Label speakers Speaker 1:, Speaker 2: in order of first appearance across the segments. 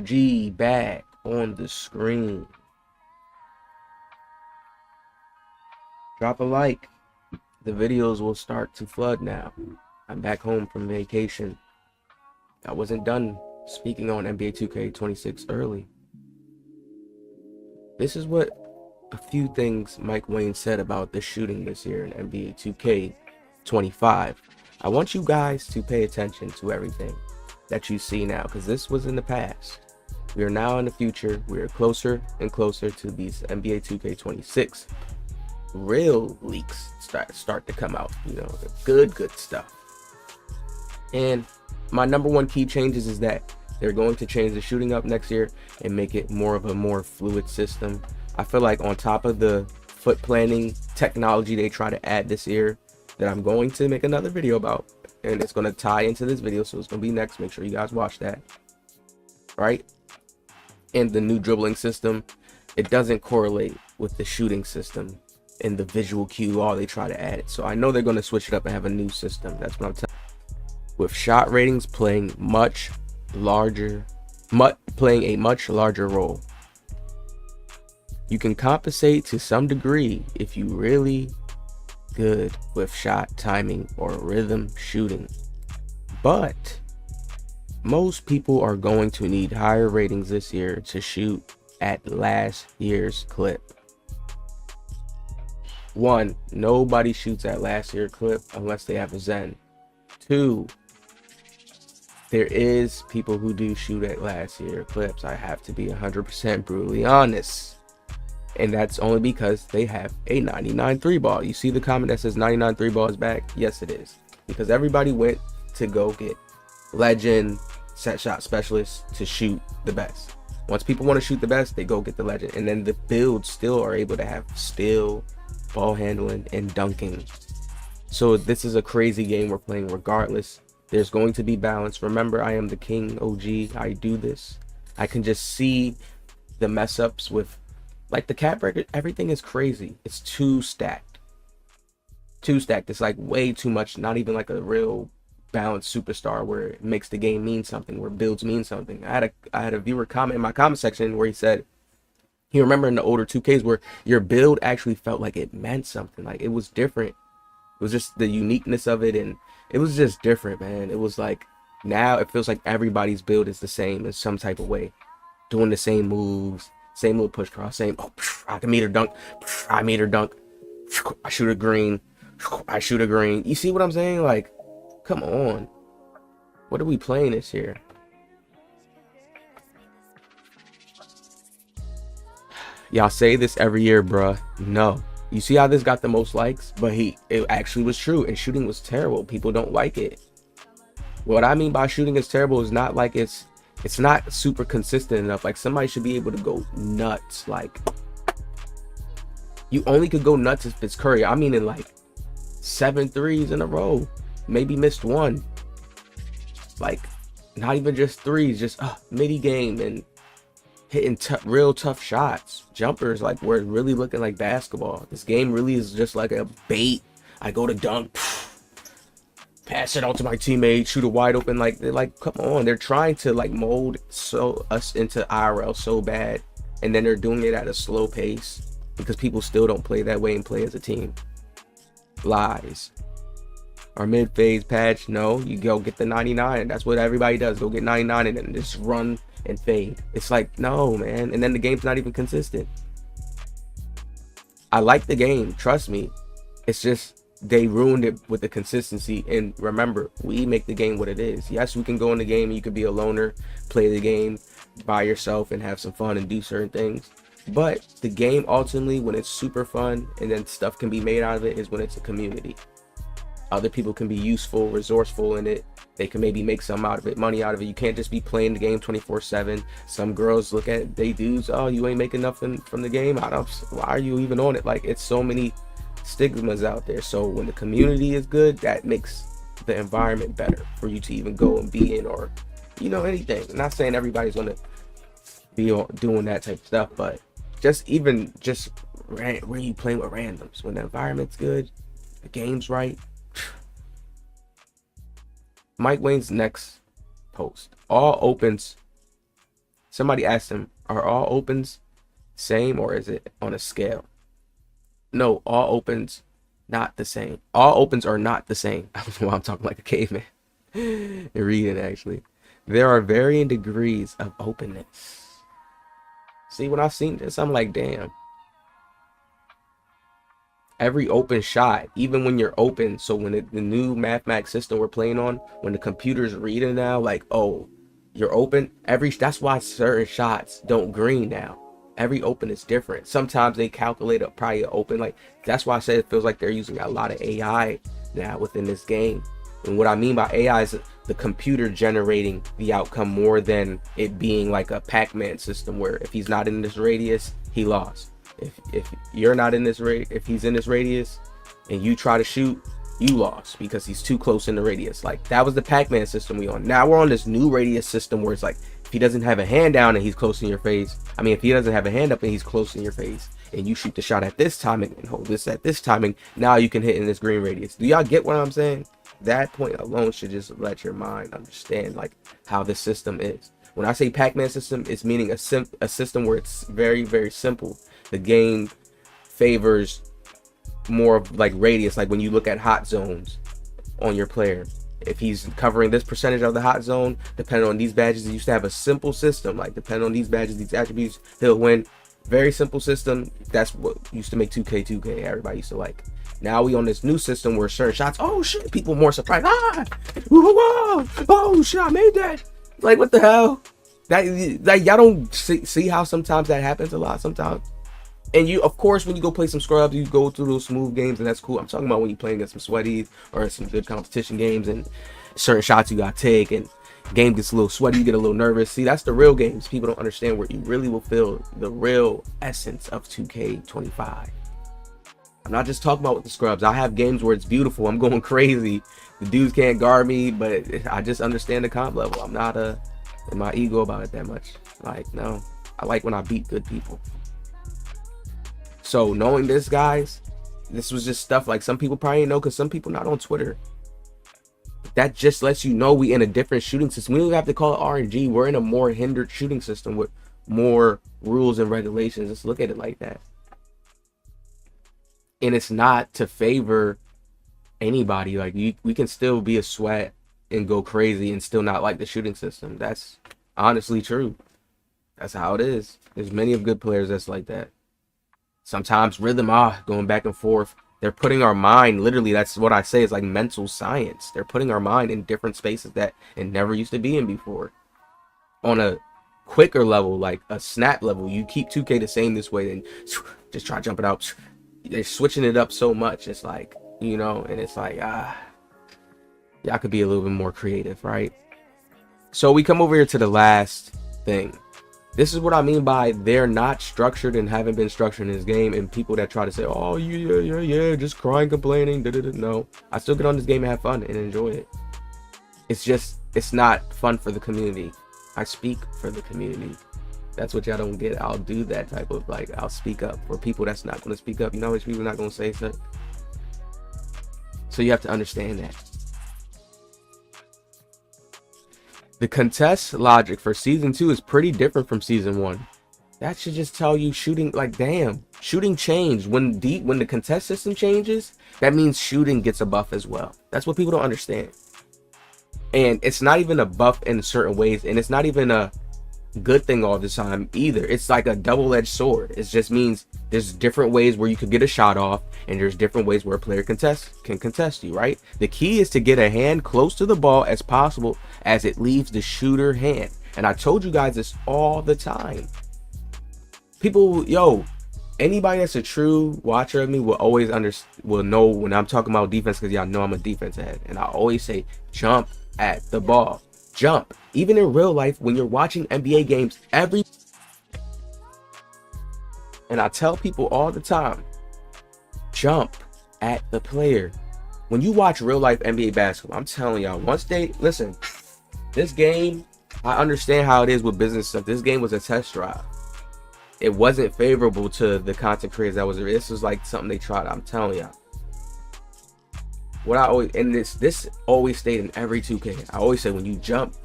Speaker 1: OG back on the screen. Drop a like. The videos will start to flood now. I'm back home from vacation. I wasn't done speaking on NBA 2K26 early. This is what a few things Mike Wang said about the shooting this year in NBA 2K25. I want you guys to pay attention to everything that you see now, because this was in the past. We are now in the future. We are closer and closer to these NBA 2K26 real leaks start to come out, you know, the good stuff. And my number one key changes is that they're going to change the shooting up next year and make it more of a more fluid system. I feel like on top of the foot planning technology they try to add this year, that I'm going to make another video about, and it's going to tie into this video, so it's going to be next. Make sure you guys watch that. Right? And the new dribbling system, it doesn't correlate with the shooting system and the visual cue. All they try to add it, so I know they're going to switch it up and have a new system. That's what I'm telling you. With shot ratings playing a much larger role. You can compensate to some degree if you really good with shot timing or rhythm shooting, but most people are going to need higher ratings this year to shoot at last year's clip. One, nobody shoots at last year's clip unless they have a Zen. Two, there is people who do shoot at last year clips. I have to be 100% brutally honest. And that's only because they have a 99 3 ball. You see the comment that says 99 3 ball is back? Yes, it is. Because everybody went to go get legend set shot specialists to shoot the best. Once people want to shoot the best, they go get the legend. And then the builds still are able to have still ball handling and dunking. So this is a crazy game we're playing regardless. There's going to be balance. Remember, I am the king OG. I do this. I can just see the mess ups with, like, the cap record. Everything is crazy. It's too stacked. It's like way too much. Not even like a real balanced superstar where it makes the game mean something, where builds mean something. I had a viewer comment in my comment section where he said he remember in the older 2Ks where your build actually felt like it meant something. Like, it was different. It was just the uniqueness of it, and it was just different, man. It was like, now it feels like everybody's build is the same in some type of way, doing the same moves, same little push cross, same, oh, I can meter dunk, I meter dunk, I shoot a green, I shoot a green. You see what I'm saying? Like, come on. What are we playing this year? Y'all say this every year, bruh. No. You see how this got the most likes? But it actually was true, and shooting was terrible. People don't like it. What I mean by shooting is terrible is not like it's not super consistent enough. Like, somebody should be able to go nuts. Like, you only could go nuts if it's Curry. I mean, in like 7 threes in a row, maybe missed one. Like, not even just threes, just midi game and hitting real tough shots, jumpers. Like, we're really looking like basketball. This game really is just like a bait. I go to dunk, pass it out to my teammate, shoot it wide open. Like, they're like, come on. They're trying to like mold us into IRL so bad, and then they're doing it at a slow pace because people still don't play that way and play as a team. Lies. Our mid-phase patch, no, you go get the 99. That's what everybody does. Go get 99 and then just run and fade. It's like, no, man. And then the game's not even consistent. I like the game, trust me. It's just they ruined it with the consistency. And remember, we make the game what it is. Yes, we can go in the game and you could be a loner, play the game by yourself and have some fun and do certain things. But the game ultimately, when it's super fun and then stuff can be made out of it, is when it's a community. Other people can be useful, resourceful in it. They can maybe make some out of it, money out of it. You can't just be playing the game 24/7. Some girls look at they dudes, oh, you ain't making nothing from the game. Why are you even on it? Like, it's so many stigmas out there. So when the community is good, that makes the environment better for you to even go and be in, or, you know, anything. I'm not saying everybody's gonna be doing that type of stuff, but just where you playing with randoms, when the environment's good, the game's right. Mike Wang's next post. All opens Somebody asked him, are all opens same or is it on a scale? No, all opens not the same. All opens are not the same. I don't know why I'm talking like a caveman. And reading actually. There are varying degrees of openness. See, when I've seen this, I'm like, damn. Every open shot, even when you're open, so when the new mathematics system we're playing on, when the computer's reading now, like, oh, you're open, that's why certain shots don't green now. Every open is different. Sometimes they calculate a probably open, like, that's why I said it feels like they're using a lot of AI now within this game. And what I mean by AI is the computer generating the outcome more than it being like a Pac-Man system where if he's not in this radius, he lost. If you're not in this if he's in this radius and you try to shoot, you lost because he's too close in the radius. Like that was the Pac-Man system we on. Now we're on this new radius system where it's like if he doesn't have a hand down and he's close in your face, I mean if he doesn't have a hand up and he's close in your face and you shoot the shot at this timing and hold this at this timing, now you can hit in this green radius. Do y'all get what I'm saying? That point alone should just let your mind understand like how the system is. When I say Pac-Man system, it's meaning a system where it's very, very simple. The game favors more of like radius, like when you look at hot zones on your player. If he's covering this percentage of the hot zone, depending on these badges, he used to have a simple system. Like depending on these badges, these attributes, he'll win. Very simple system. That's what used to make 2K. Everybody used to like. Now we on this new system where certain shots, oh shit, people more surprised. Whoa, oh shit, I made that. Like what the hell? That like y'all don't see how sometimes that happens a lot sometimes. And you, of course, when you go play some scrubs, you go through those smooth games, and that's cool. I'm talking about when you're playing against some sweaties or some good competition games, and certain shots you gotta take, and game gets a little sweaty, you get a little nervous. See, that's the real games. People don't understand where you really will feel the real essence of 2K25. I'm not just talking about with the scrubs. I have games where it's beautiful. I'm going crazy. The dudes can't guard me, but I just understand the comp level. I'm not in my ego about it that much. Like, no, I like when I beat good people. So knowing this, guys, this was just stuff like some people probably know because some people not on Twitter. That just lets you know we in a different shooting system. We don't even have to call it RNG. We're in a more hindered shooting system with more rules and regulations. Let's look at it like that. And it's not to favor anybody. Like we can still be a sweat and go crazy and still not like the shooting system. That's honestly true. That's how it is. There's many of good players that's like that. Sometimes rhythm, going back and forth. They're putting our mind, literally, that's what I say, is like mental science. They're putting our mind in different spaces that it never used to be in before. On a quicker level, like a snap level, you keep 2K the same this way, then just try jumping out. They're switching it up so much. It's like, you know, and it's like, y'all could be a little bit more creative, right? So we come over here to the last thing. This is what I mean by they're not structured and haven't been structured in this game, and people that try to say, oh, yeah, just crying, complaining, no. I still get on this game and have fun and enjoy it. It's just, it's not fun for the community. I speak for the community. That's what y'all don't get. I'll do that type of, like, I'll speak up for people that's not going to speak up. You know how much people are not going to say stuff? So you have to understand that. The contest logic for season 2 is pretty different from season 1. That should just tell you shooting, like, damn, shooting changed. When the contest system changes, that means shooting gets a buff as well. That's what people don't understand. And it's not even a buff in certain ways, and it's not even a good thing all the time either. It's like a double-edged sword. It just means there's different ways where you could get a shot off, and there's different ways where a player can contest you, right? The key is to get a hand close to the ball as possible as it leaves the shooter hand. And I told you guys this all the time. People, anybody that's a true watcher of me will know when I'm talking about defense, because y'all know I'm a defense head, and I always say jump at the ball. Jump. Even in real life, when you're watching NBA games, and I tell people all the time, jump at the player. When you watch real life NBA basketball, I'm telling y'all, listen, this game, I understand how it is with business stuff. This game was a test drive. It wasn't favorable to the content creators this was like something they tried. I'm telling y'all. What I always, and this always stayed in every 2K. I always say when you jump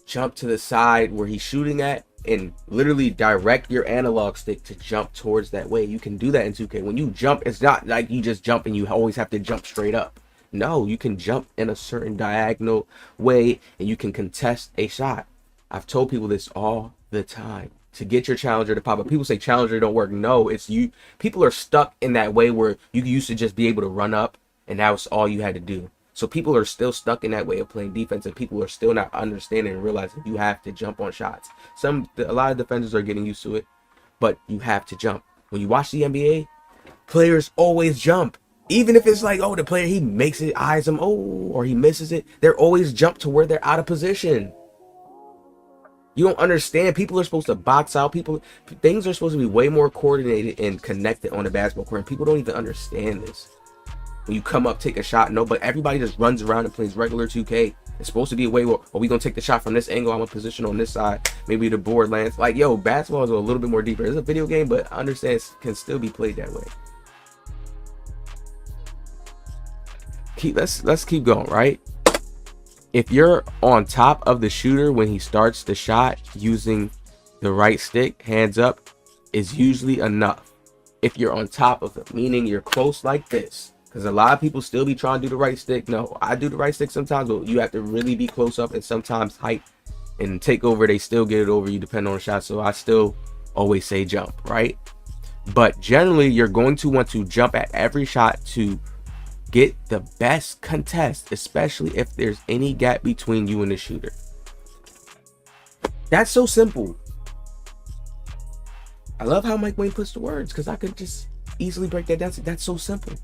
Speaker 1: jump to the side where he's shooting at and literally direct your analog stick to jump towards that way. You can do that in 2K. When you jump, it's not like you just jump and you always have to jump straight up. No, you can jump in a certain diagonal way and you can contest a shot. I've told people this all the time to get your challenger to pop up. People say challenger don't work. No, it's you. People are stuck in that way where you used to just be able to run up and that was all you had to do. So people are still stuck in that way of playing defense, and people are still not understanding and realizing you have to jump on shots. A lot of defenders are getting used to it, but you have to jump. When you watch the NBA, players always jump. Even if it's like, oh, the player, he makes it, eyes him, oh, or he misses it. They're always jump to where they're out of position. You don't understand. People are supposed to box out. Things are supposed to be way more coordinated and connected on the basketball court, and people don't even understand this. When you come up, take a shot, no, but everybody just runs around and plays regular 2K. It's supposed to be a way where, are we going to take the shot from this angle? I'm in position on this side. Maybe the board lands. Like, yo, basketball is a little bit more deeper. It's a video game, but I understand it can still be played that way. Let's keep going, right? If you're on top of the shooter when he starts the shot using the right stick, hands up, is usually enough. If you're on top of it, meaning you're close like this. Because a lot of people still be trying to do the right stick. No, I do the right stick sometimes, but you have to really be close up, and sometimes height and take over, they still get it over you depending on the shot. So I still always say jump, right? But generally, you're going to want to jump at every shot to get the best contest, especially if there's any gap between you and the shooter. That's so simple. I love how Mike Wang puts the words, because I could just easily break that down. That's so simple.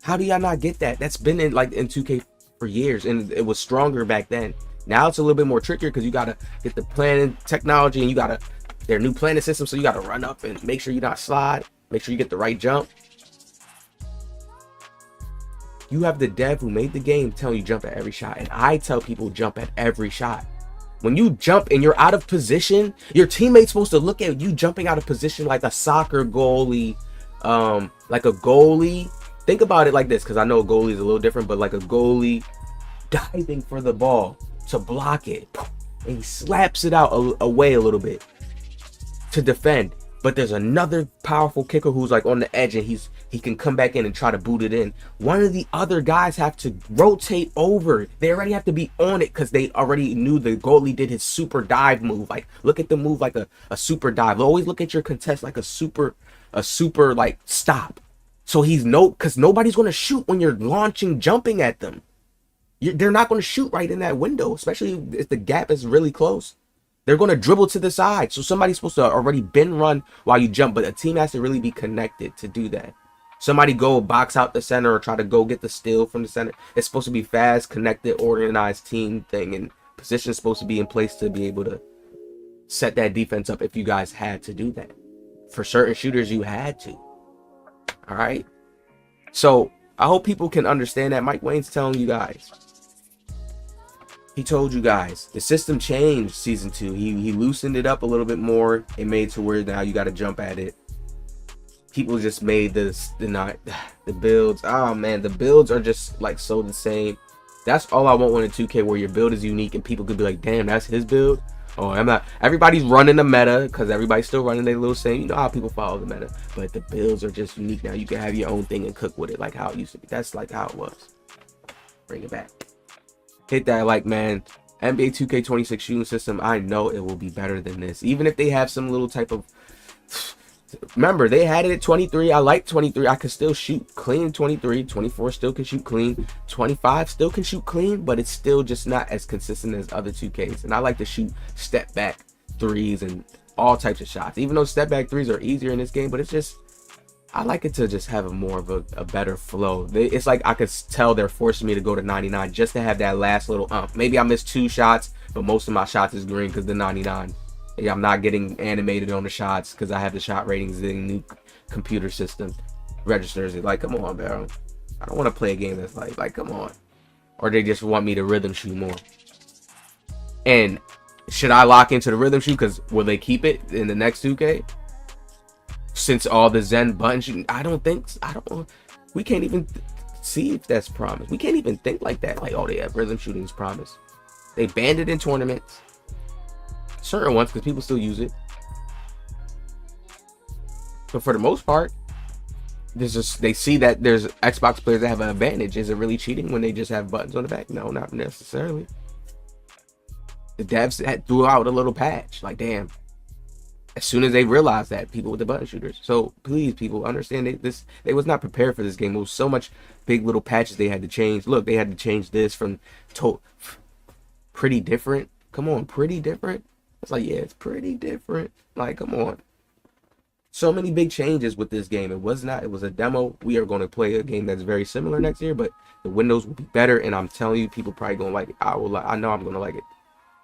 Speaker 1: How do y'all not get that? That's been in 2K for years, and it was stronger back then. Now it's a little bit more trickier because you gotta get the planning technology, and you gotta their new planning system, so you gotta run up and make sure you not slide, make sure you get the right jump. You have the dev who made the game telling you jump at every shot, and I tell people jump at every shot. When you jump and you're out of position, your teammate's supposed to look at you jumping out of position like a soccer goalie, like a goalie. Think about it like this, because I know a goalie is a little different, but like a goalie diving for the ball to block it, and he slaps it out away a little bit to defend. But there's another powerful kicker who's like on the edge, and he can come back in and try to boot it in. One of the other guys have to rotate over. They already have to be on it because they already knew the goalie did his super dive move. Like, look at the move like a super dive. Always look at your contest like a super like stop. So because nobody's going to shoot when you're launching, jumping at them. They're not going to shoot right in that window, especially if the gap is really close. They're going to dribble to the side. So somebody's supposed to already been run while you jump, but a team has to really be connected to do that. Somebody go box out the center or try to go get the steal from the center. It's supposed to be fast, connected, organized team thing, and position's supposed to be in place to be able to set that defense up if you guys had to do that. For certain shooters, you had to. All right, so I hope people can understand that. Mike Wang's telling you guys. He told you guys the system changed season 2. He loosened it up a little bit more. It made to where now you got to jump at it. People just made the builds. Oh man, the builds are just like so the same. That's all I want in 2K, where your build is unique and people could be like, damn, that's his build. Oh, I'm not. Everybody's running the meta because everybody's still running their little same. You know how people follow the meta, but the builds are just unique now. You can have your own thing and cook with it like how it used to be. That's like how it was. Bring it back. Hit that like, man. NBA 2K26 shooting system. I know it will be better than this. Even if they have some little type of. Remember, they had it at 23. I like 23. I can still shoot clean 23. 24 still can shoot clean. 25 still can shoot clean, but it's still just not as consistent as other 2Ks. And I like to shoot step back threes and all types of shots. Even though step back threes are easier in this game, but it's just, I like it to just have a more of a better flow. It's like I could tell they're forcing me to go to 99 just to have that last little Maybe I missed 2 shots, but most of my shots is green because the 99. Yeah, I'm not getting animated on the shots because I have the shot ratings in the new computer system registers it. Like, come on, bro. I don't want to play a game that's like, come on. Or they just want me to rhythm shoot more. And should I lock into the rhythm shoot? Because will they keep it in the next 2K? Since all the Zen buttons, I don't think. We can't even see if that's promised. We can't even think like that. Like, oh, they have rhythm shooting is promised. They banned it in tournaments, certain ones, because people still use it. But for the most part, there's just, they see that there's Xbox players that have an advantage. Is it really cheating when they just have buttons on the back? No, not necessarily. The devs threw out a little patch. Like, damn. As soon as they realized that, people with the button shooters. So please, people, understand they was not prepared for this game. It was so much big little patches they had to change. Look, they had to change this from pretty different. Come on, pretty different. It's like, yeah, it's pretty different. Like, come on. So many big changes with this game. It was a demo. We are going to play a game that's very similar next year, but the windows will be better, and I'm telling you, people probably gonna like it. I know I'm gonna like it.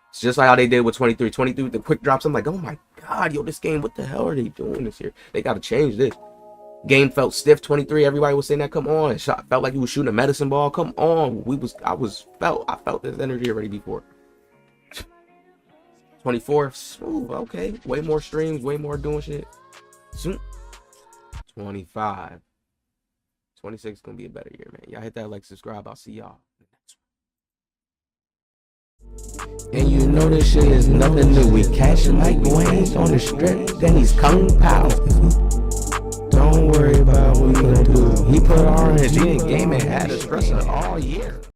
Speaker 1: It's just like how they did with 23 with the quick drops. I'm like, oh my god, yo, this game, what the hell are they doing this year? They got to change this. Game felt stiff. 23, everybody was saying that. Come on, it felt like he was shooting a medicine ball. Come on, I felt this energy already before. 24, smooth. Okay, way more streams, way more doing shit. 25, 26 is gonna be a better year, man. Y'all hit that like, subscribe. I'll see y'all. And you know this shit is nothing new. We cashing like Wang on the strip, then he's Kung Pao. Don't worry about what we gonna do. He put RNG in game and had us stressing all year.